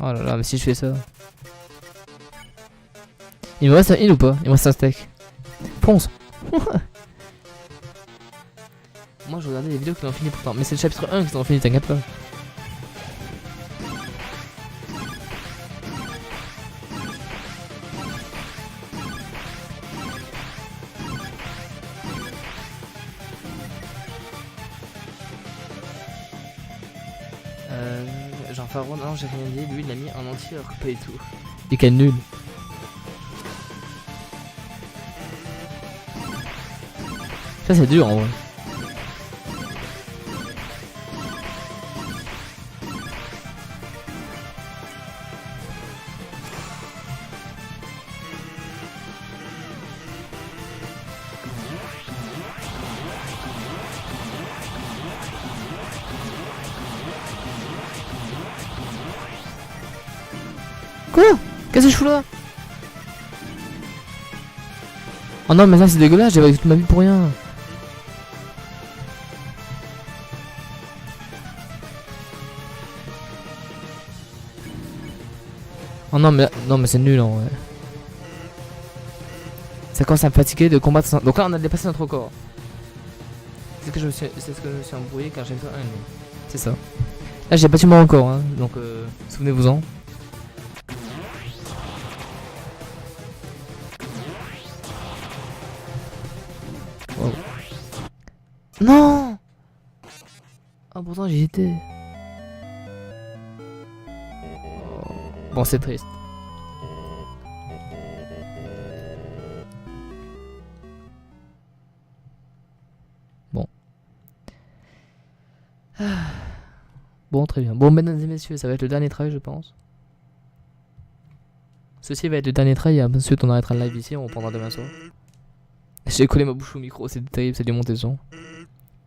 Oh là là, mais si je fais ça. Il me reste un heal ou pas? Il me reste un stack. Ponce. Moi je regardais les vidéos qui l'ont fini pourtant. Mais c'est le chapitre 1 qui l'ont fini, t'inquiète pas. Jean Favreau, non j'ai rien dit, lui il l'a mis en entier alors que pas du tout. Et quel nul. Ça c'est dur en vrai. Quoi? Qu'est-ce que je fous là? Oh non mais ça c'est dégueulasse, j'ai toute ma vie pour rien. Oh non mais c'est nul en vrai. Ça commence à me fatiguer de combattre sans... Donc là on a dépassé notre record. C'est ce que je me suis embrouillé car j'ai fait un ennemi. C'est ça. Là j'ai battu moi encore, hein, donc souvenez-vous-en. Wow. Non. Ah pourtant j'y étais. Oh. Bon c'est triste. Bon. Bon très bien. Bon mesdames et messieurs, ça va être le dernier try je pense. Ceci va être le dernier try et ensuite on arrêtera le live ici, on reprendra demain soir. J'ai collé ma bouche au micro, c'est terrible, ça a dû monter le son.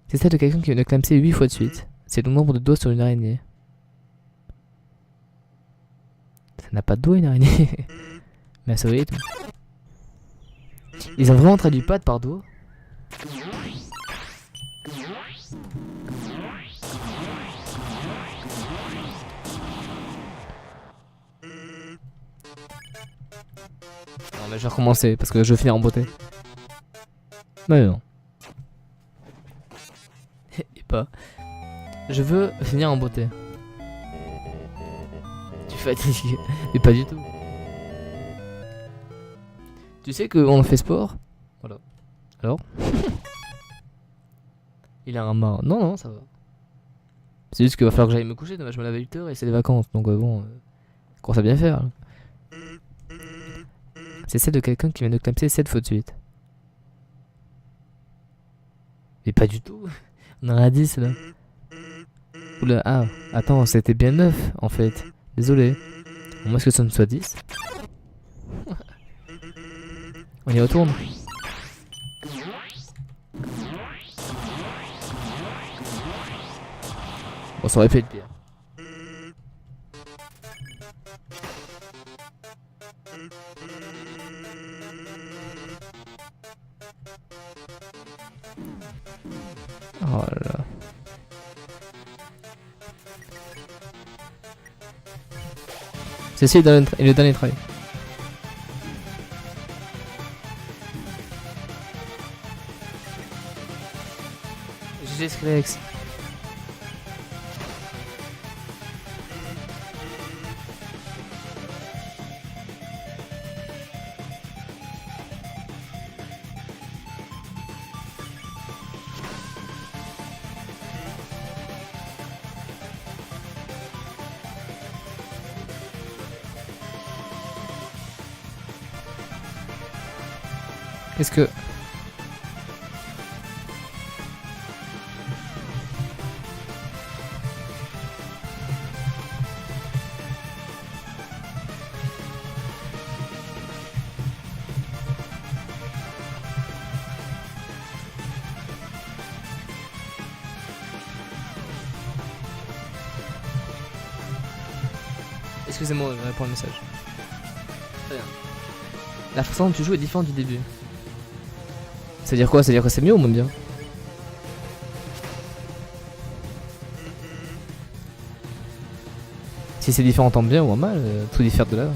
C'est celle de quelqu'un qui vient de clamser 8 fois de suite. C'est le nombre de doigts sur une araignée. Ça n'a pas de doigts une araignée. Mais ça et tout. Ils ont vraiment traduit patte par doigt. Non mais je vais recommencer parce que je vais finir en beauté. Mais non. Et pas. Je veux finir en beauté. Tu fatigues. Mais pas du tout. Tu sais qu'on fait sport. Voilà. Alors il a un mât. Non, non, ça va. C'est juste qu'il va falloir que j'aille me coucher. Dommage, je me lave à 8h et c'est les vacances. Donc bon, commence à bien faire. Là. C'est celle de quelqu'un qui vient de clamser 7 fois de suite. Mais pas du tout. On en a 10 là. Oula, ah, attends, c'était bien 9 en fait. Désolé. Moi, est-ce que ça me soit 10? On y retourne. Bon, ça aurait pu être pire. Oh là là. C'est le dernier try. GG Skrillex. Qu'est-ce que... Excusez-moi, je réponds au message. Très bien. La façon dont tu joues est différente du début. C'est-à-dire quoi? C'est-à-dire que c'est mieux ou moins bien? Si c'est différent en bien ou en mal, tout diffère de là.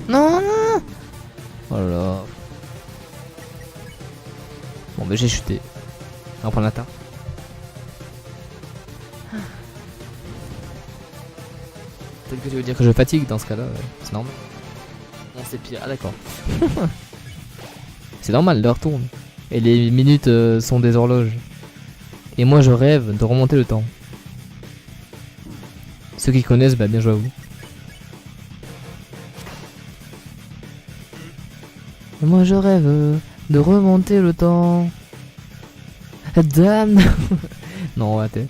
Non, non. Oh là là. Bon bah j'ai chuté. On prend la tarte. Peut-être que tu veux dire que je fatigue dans ce cas-là, c'est normal. Non c'est pire, ah d'accord. C'est normal, l'heure tourne. Et les minutes sont des horloges. Et moi je rêve de remonter le temps. Ceux qui connaissent, bah bien joué à vous. Et moi je rêve de remonter le temps. Dame. Non, raté.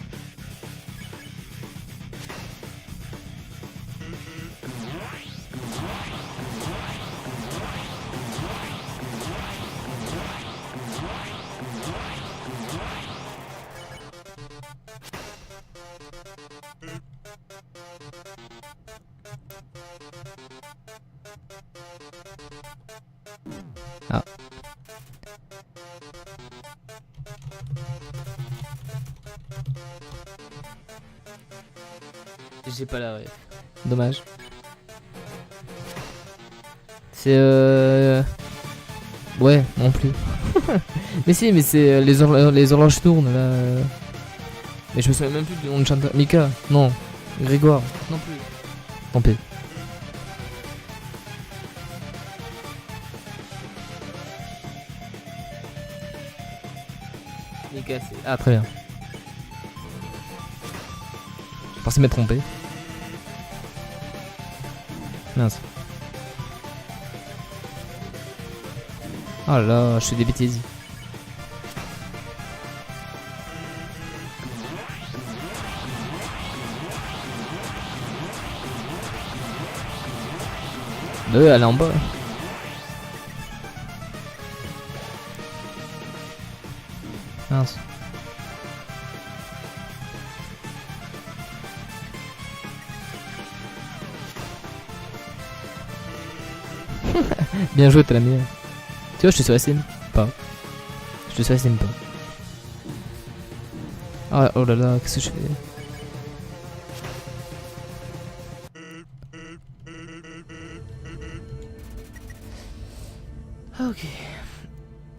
Ah. J'ai pas la ref. Dommage. C'est Ouais, non plus. Mais si, mais c'est les horloges tournent là. Mais je me souviens même plus du nom de chanteur. Mika, non. Grégoire, non plus. Tant pis. Mika, c'est. Ah, très bien. Je pensais m'être trompé. Mince. Oh là là, je fais des bêtises. Bah oui, elle est en bas. Mince. Bien joué, t'as la meilleure. Tu vois, je te surestime pas. Je te surestime pas. Ah, oh là là, qu'est-ce que je fais? Ok.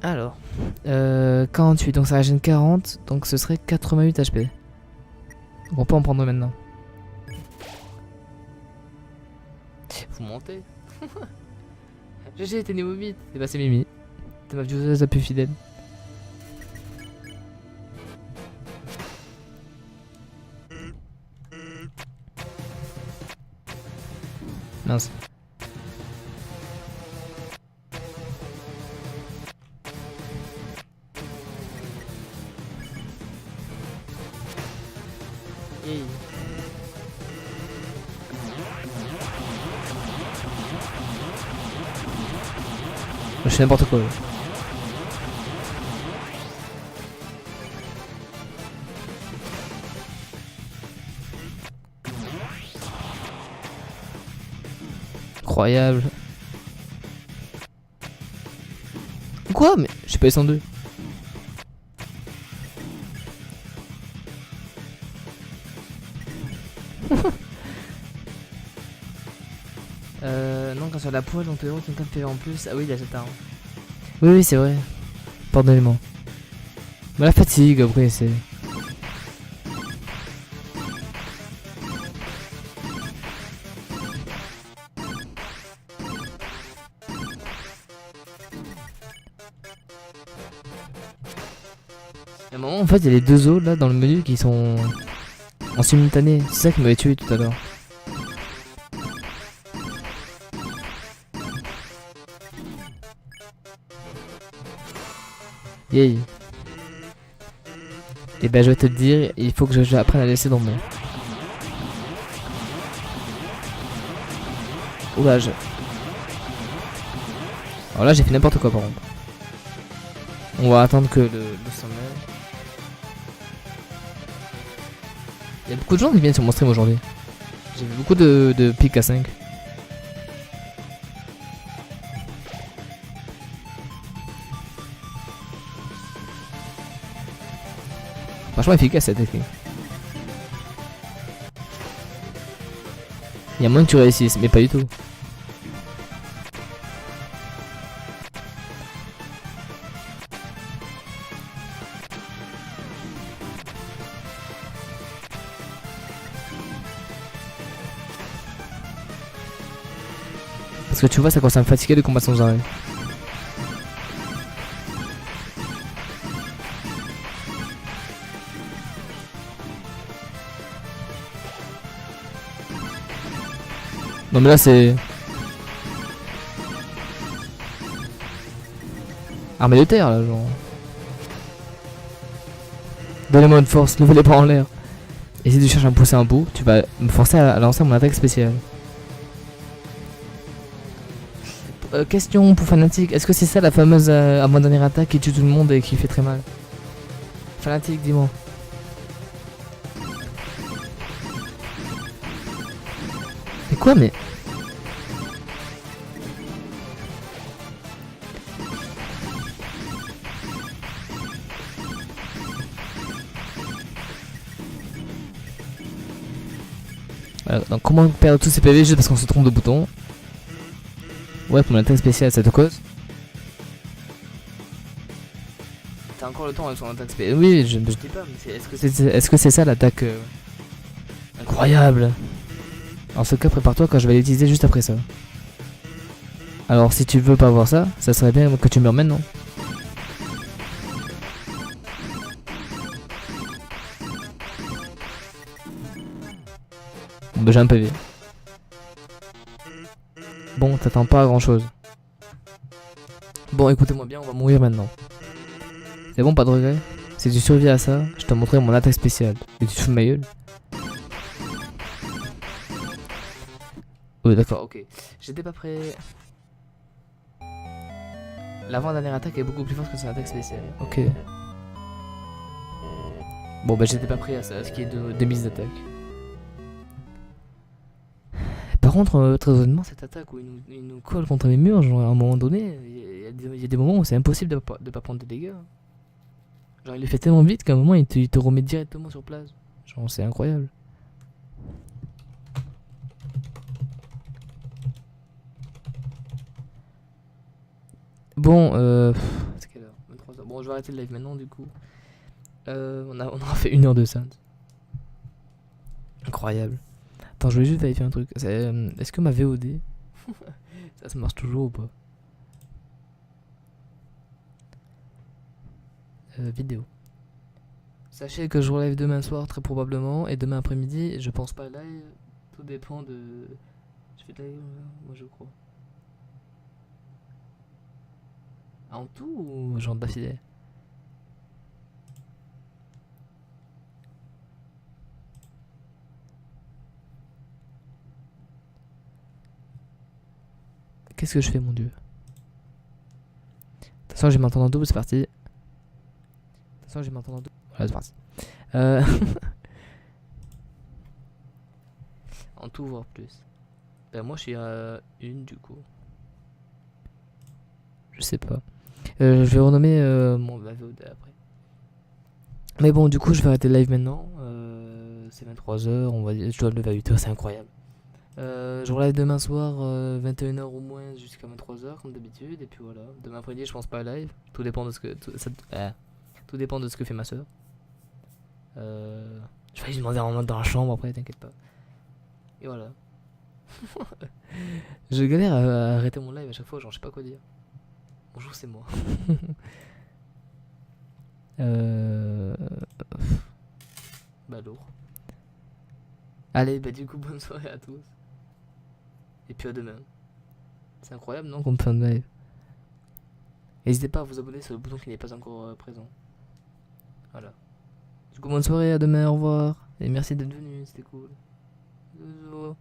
Alors. 48, donc ça régène 40. Donc ce serait 88 HP. On peut en prendre maintenant. Vous montez. GG, t'es niveau 8. Et bah c'est Mimi. T'es ma vieuse la plus fidèle. Mince. Hey. Je fais n'importe quoi. Incroyable. Quoi? Mais je suis pas descendu. Non, quand sur la poêle, on peut avoir quelqu'un de PV en plus. Ah oui, il a cet arme. Oui, oui, c'est vrai. Pardonnez-moi. Mais la fatigue, après, c'est. À un moment, en fait, il y a les deux os là dans le menu qui sont en simultané. C'est ça qui m'avait tué tout à l'heure. Yay. Et ben je vais te le dire, il faut que j'apprenne à laisser dormir. Oula, alors là j'ai fait n'importe quoi par contre. On va attendre que le sommeil. Il y a beaucoup de gens qui viennent sur mon stream aujourd'hui. J'ai vu beaucoup de pics à 5. Franchement efficace cette technique. Il y a moins que tu réussisses, mais pas du tout. Parce que tu vois, ça commence à me fatiguer de combattre sans arrêt. Non mais là c'est... Armée de terre là genre. Donnez-moi une force, levez les bras en l'air. Et si tu cherches à me pousser un bout, tu vas me forcer à lancer mon attaque spéciale. Question pour Fnatic, est-ce que c'est ça la fameuse avant-dernière attaque qui tue tout le monde et qui fait très mal? Fnatic, dis-moi. Mais quoi mais... Voilà, donc comment perdre tous ces PV juste parce qu'on se trompe de bouton? Ouais, pour mon attaque spéciale, ça te cause? t'as encore le temps avec son attaque spéciale. Oui, je dis pas, mais est-ce que c'est ça l'attaque incroyable? En ce cas, prépare-toi quand je vais l'utiliser juste après ça. Alors, si tu veux pas voir ça, ça serait bien que tu meurs maintenant. Bah, j'ai un PV. Bon, t'attends pas à grand chose. Bon, écoutez-moi bien, on va mourir maintenant. C'est bon, pas de regret? Si tu survis à ça, je te montrerai mon attaque spéciale. Et tu te fous de ma gueule? Oui, d'accord, ok. J'étais pas prêt. L'avant-dernière attaque est beaucoup plus forte que son attaque spéciale. Ok. Bon, bah j'étais pas prêt à ça, à ce qui est de mise d'attaque. Par contre, très honnêtement, cette attaque où il nous colle contre les murs, genre à un moment donné, il y a des moments où c'est impossible de pas prendre de dégâts. Genre, il le fait tellement vite qu'à un moment, il te remet directement sur place. Genre, c'est incroyable. Bon, c'est quelle heure? 23h. Bon, je vais arrêter le live maintenant, du coup. On aura fait 1 heure de ça. Incroyable. Attends, je voulais juste vérifier un truc. Est-ce que ma VOD, ça marche toujours ou pas? Vidéo. Sachez que je relève demain soir, très probablement, et demain après-midi, je pense pas live. Tout dépend de. Je fais de live, moi je crois. En tout ou genre d'affilée? Qu'est-ce que je fais, mon dieu? De toute façon, je vais m'entendre en double, c'est parti. De toute façon, je vais m'entendre en double. Voilà, c'est parti. En tout, voire plus. Ben, moi, je suis à 1 du coup. Je sais pas. Je vais renommer mon VOD après. Mais bon, du coup, je vais arrêter le live maintenant. C'est 23h, on va dire, je dois me lever à 8h, c'est incroyable. Je relève demain soir, 21h au moins jusqu'à 23h comme d'habitude. Et puis voilà. Demain après-midi, je pense pas à live. Tout dépend de ce que. Tout dépend de ce que fait ma soeur. Je vais lui demander en mode dans la chambre après, t'inquiète pas. Et voilà. Je galère à arrêter mon live à chaque fois, genre je sais pas quoi dire. Bonjour, c'est moi. Bah lourd. Allez, bah du coup, bonne soirée à tous. Et puis à demain. C'est incroyable, non, comme fin de live. N'hésitez pas à vous abonner sur le bouton qui n'est pas encore présent. Voilà. Du coup, bonne soirée, à demain, au revoir. Et merci d'être venu, c'était cool. Bisous.